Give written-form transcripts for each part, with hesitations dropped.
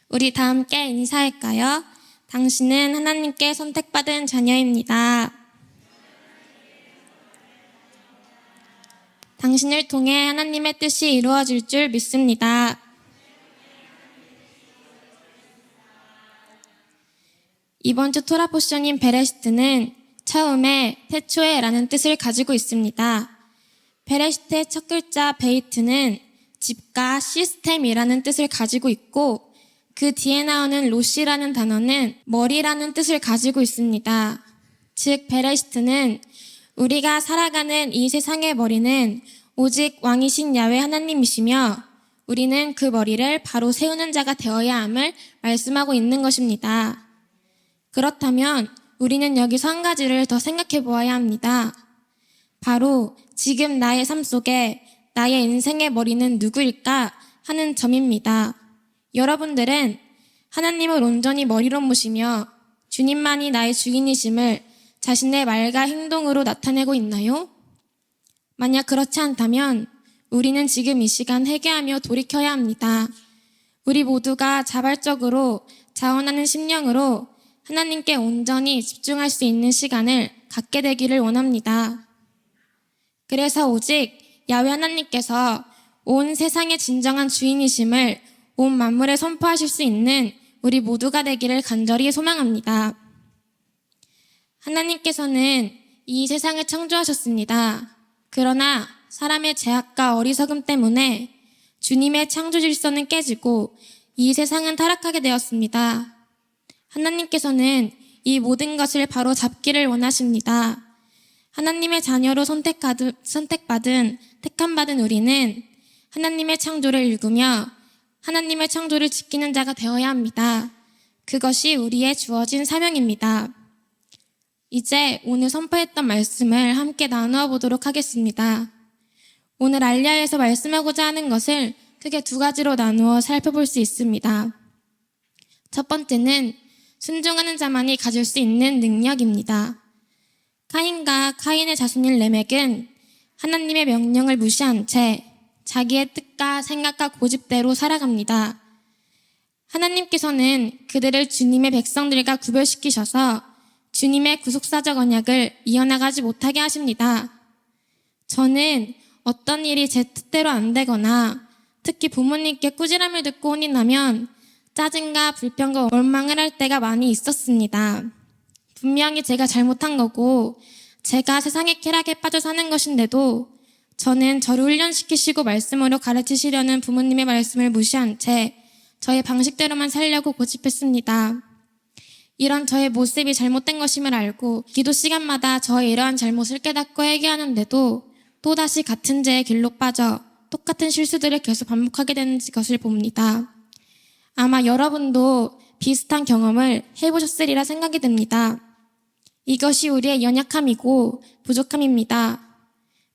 우리 다 함께 인사할까요? 당신은 하나님께 선택받은 자녀입니다. 당신을 통해 하나님의 뜻이 이루어질 줄 믿습니다. 이번 주 토라 포션인 베레시트는 처음에 태초에라는 뜻을 가지고 있습니다. 베레시트의 첫 글자 베이트는 집과 시스템이라는 뜻을 가지고 있고 그 뒤에 나오는 로시라는 단어는 머리라는 뜻을 가지고 있습니다. 즉 베레시트는 우리가 살아가는 이 세상의 머리는 오직 왕이신 야훼 하나님이시며 우리는 그 머리를 바로 세우는 자가 되어야 함을 말씀하고 있는 것입니다. 그렇다면 우리는 여기서 한 가지를 더 생각해 보아야 합니다. 바로 지금 나의 삶 속에 나의 인생의 머리는 누구일까 하는 점입니다. 여러분들은 하나님을 온전히 머리로 모시며 주님만이 나의 주인이심을 자신의 말과 행동으로 나타내고 있나요? 만약 그렇지 않다면 우리는 지금 이 시간 회개하며 돌이켜야 합니다. 우리 모두가 자발적으로 자원하는 심령으로 하나님께 온전히 집중할 수 있는 시간을 갖게 되기를 원합니다. 그래서 오직 야훼 하나님께서 온 세상의 진정한 주인이심을 온 만물에 선포하실 수 있는 우리 모두가 되기를 간절히 소망합니다. 하나님께서는 이 세상을 창조하셨습니다. 그러나 사람의 죄악과 어리석음 때문에 주님의 창조 질서는 깨지고 이 세상은 타락하게 되었습니다. 하나님께서는 이 모든 것을 바로 잡기를 원하십니다. 하나님의 자녀로 선택받은 택함받은 우리는 하나님의 창조를 읽으며 하나님의 창조를 지키는 자가 되어야 합니다. 그것이 우리의 주어진 사명입니다. 이제 오늘 선포했던 말씀을 함께 나누어 보도록 하겠습니다. 오늘 알리아에서 말씀하고자 하는 것을 크게 두 가지로 나누어 살펴볼 수 있습니다. 첫 번째는 순종하는 자만이 가질 수 있는 능력입니다. 카인과 카인의 자손인 레멕은 하나님의 명령을 무시한 채 자기의 뜻과 생각과 고집대로 살아갑니다. 하나님께서는 그들을 주님의 백성들과 구별시키셔서 주님의 구속사적 언약을 이어나가지 못하게 하십니다. 저는 어떤 일이 제 뜻대로 안 되거나 특히 부모님께 꾸지람을 듣고 혼이 나면 짜증과 불평과 원망을 할 때가 많이 있었습니다. 분명히 제가 잘못한 거고 제가 세상의 쾌락에 빠져 사는 것인데도 저는 저를 훈련시키시고 말씀으로 가르치시려는 부모님의 말씀을 무시한 채 저의 방식대로만 살려고 고집했습니다. 이런 저의 모습이 잘못된 것임을 알고 기도 시간마다 저의 이러한 잘못을 깨닫고 회개하는데도 또다시 같은 죄의 길로 빠져 똑같은 실수들을 계속 반복하게 되는 것을 봅니다. 아마 여러분도 비슷한 경험을 해보셨으리라 생각이 듭니다. 이것이 우리의 연약함이고 부족함입니다.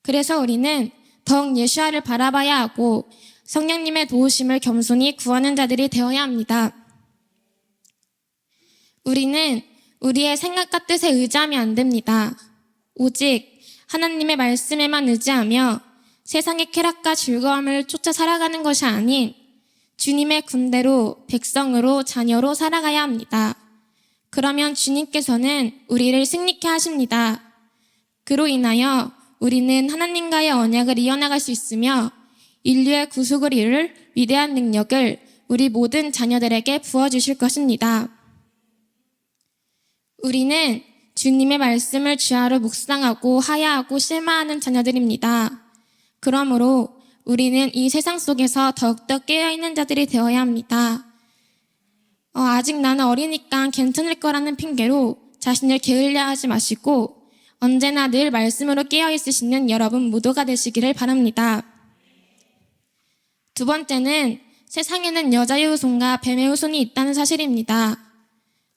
그래서 우리는 더욱 예수아를 바라봐야 하고 성령님의 도우심을 겸손히 구하는 자들이 되어야 합니다. 우리는 우리의 생각과 뜻에 의지하면 안 됩니다. 오직 하나님의 말씀에만 의지하며 세상의 쾌락과 즐거움을 쫓아 살아가는 것이 아닌 주님의 군대로 백성으로 자녀로 살아가야 합니다. 그러면 주님께서는 우리를 승리케 하십니다. 그로 인하여 우리는 하나님과의 언약을 이어나갈 수 있으며 인류의 구속을 이룰 위대한 능력을 우리 모든 자녀들에게 부어주실 것입니다. 우리는 주님의 말씀을 주야로 묵상하고 하야하고 실마하는 자녀들입니다. 그러므로 우리는 이 세상 속에서 더욱더 깨어있는 자들이 되어야 합니다. 아직 나는 어리니까 괜찮을 거라는 핑계로 자신을 게을려 하지 마시고 언제나 늘 말씀으로 깨어있으시는 여러분 모두가 되시기를 바랍니다. 두 번째는 세상에는 여자의 후손과 뱀의 후손이 있다는 사실입니다.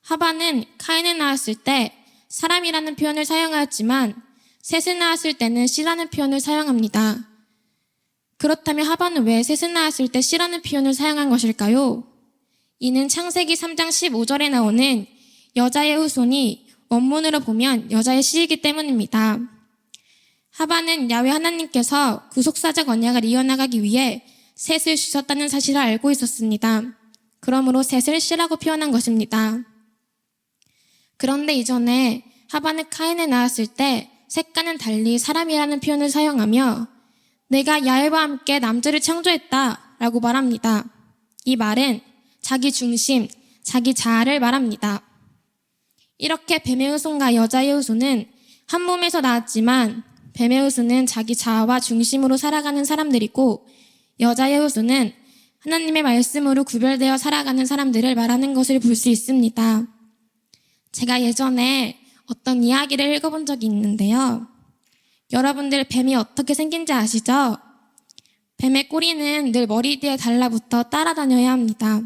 하반은 카인을 낳았을 때 사람이라는 표현을 사용하였지만 셋을 낳았을 때는 씨라는 표현을 사용합니다. 그렇다면 하반은 왜 셋을 낳았을 때 씨라는 표현을 사용한 것일까요? 이는 창세기 3장 15절에 나오는 여자의 후손이 원문으로 보면 여자의 씨이기 때문입니다. 하반은 야훼 하나님께서 구속사적 언약을 이어나가기 위해 셋을 주셨다는 사실을 알고 있었습니다. 그러므로 셋을 씨라고 표현한 것입니다. 그런데 이전에 하반은 카인을 낳았을 때 셋과는 달리 사람이라는 표현을 사용하며 내가 야훼와 함께 남자를 창조했다 라고 말합니다. 이 말은 자기 중심, 자기 자아를 말합니다. 이렇게 뱀의 후손과 여자의 후손은 한 몸에서 나왔지만 뱀의 후손은 자기 자아와 중심으로 살아가는 사람들이고 여자의 후손은 하나님의 말씀으로 구별되어 살아가는 사람들을 말하는 것을 볼 수 있습니다. 제가 예전에 어떤 이야기를 읽어본 적이 있는데요. 여러분들 뱀이 어떻게 생긴지 아시죠? 뱀의 꼬리는 늘 머리 뒤에 달라붙어 따라다녀야 합니다.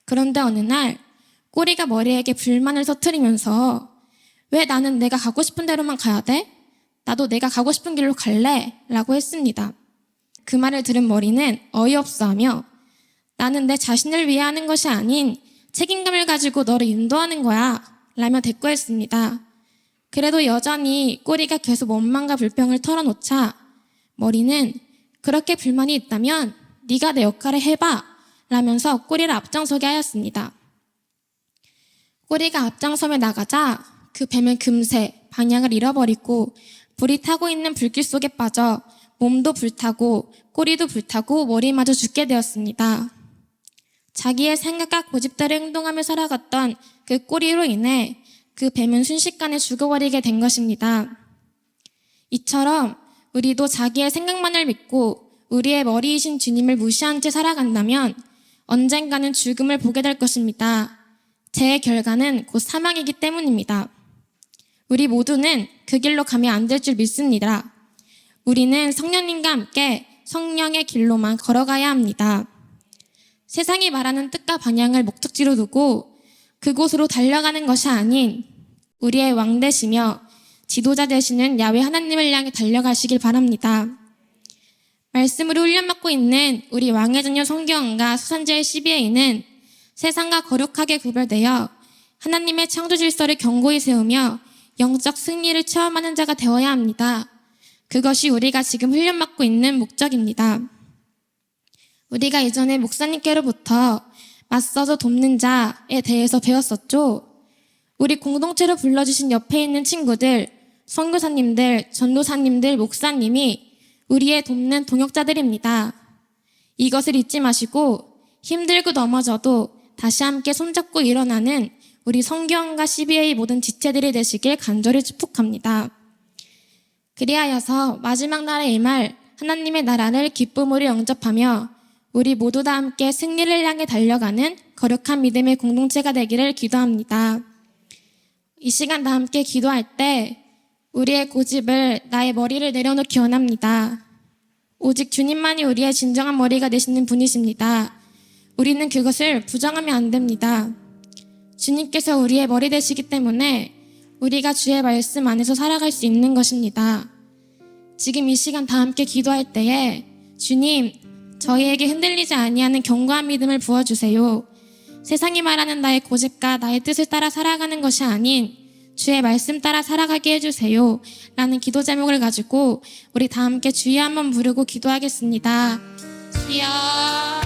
그런데 어느 날 꼬리가 머리에게 불만을 터뜨리면서 왜 나는 내가 가고 싶은 대로만 가야 돼? 나도 내가 가고 싶은 길로 갈래? 라고 했습니다. 그 말을 들은 머리는 어이없어하며 나는 내 자신을 위해 하는 것이 아닌 책임감을 가지고 너를 인도하는 거야 라며 대꾸했습니다. 그래도 여전히 꼬리가 계속 원망과 불평을 털어놓자 머리는 그렇게 불만이 있다면 네가 내 역할을 해봐 라면서 꼬리를 앞장서게 하였습니다. 꼬리가 앞장서며 나가자 그 뱀은 금세 방향을 잃어버리고 불이 타고 있는 불길 속에 빠져 몸도 불타고 꼬리도 불타고 머리마저 죽게 되었습니다. 자기의 생각과 고집대로 행동하며 살아갔던 그 꼬리로 인해 그 뱀은 순식간에 죽어버리게 된 것입니다. 이처럼 우리도 자기의 생각만을 믿고 우리의 머리이신 주님을 무시한 채 살아간다면 언젠가는 죽음을 보게 될 것입니다. 제 결과는 곧 사망이기 때문입니다. 우리 모두는 그 길로 가면 안 될 줄 믿습니다. 우리는 성령님과 함께 성령의 길로만 걸어가야 합니다. 세상이 말하는 뜻과 방향을 목적지로 두고 그곳으로 달려가는 것이 아닌 우리의 왕 되시며 지도자 되시는 야훼 하나님을 향해 달려가시길 바랍니다. 말씀으로 훈련받고 있는 우리 왕의 자녀 성경원과 수산제의 CBA는 세상과 거룩하게 구별되어 하나님의 창조 질서를 견고히 세우며 영적 승리를 체험하는 자가 되어야 합니다. 그것이 우리가 지금 훈련받고 있는 목적입니다. 우리가 이전에 목사님께로부터 맞서서 돕는 자에 대해서 배웠었죠. 우리 공동체로 불러주신 옆에 있는 친구들, 선교사님들, 전도사님들, 목사님이 우리의 돕는 동역자들입니다. 이것을 잊지 마시고 힘들고 넘어져도 다시 함께 손잡고 일어나는 우리 성경과 CBA 모든 지체들이 되시길 간절히 축복합니다. 그리하여서 마지막 날에 임할 하나님의 나라를 기쁨으로 영접하며 우리 모두 다 함께 승리를 향해 달려가는 거룩한 믿음의 공동체가 되기를 기도합니다. 이 시간 다 함께 기도할 때 우리의 고집을 나의 머리를 내려놓기 원합니다. 오직 주님만이 우리의 진정한 머리가 되시는 분이십니다. 우리는 그것을 부정하면 안 됩니다. 주님께서 우리의 머리 되시기 때문에 우리가 주의 말씀 안에서 살아갈 수 있는 것입니다. 지금 이 시간 다 함께 기도할 때에 주님, 저희에게 흔들리지 아니하는 견고한 믿음을 부어주세요. 세상이 말하는 나의 고집과 나의 뜻을 따라 살아가는 것이 아닌 주의 말씀 따라 살아가게 해주세요. 라는 기도 제목을 가지고 우리 다 함께 주여 한번 부르고 기도하겠습니다. 주여.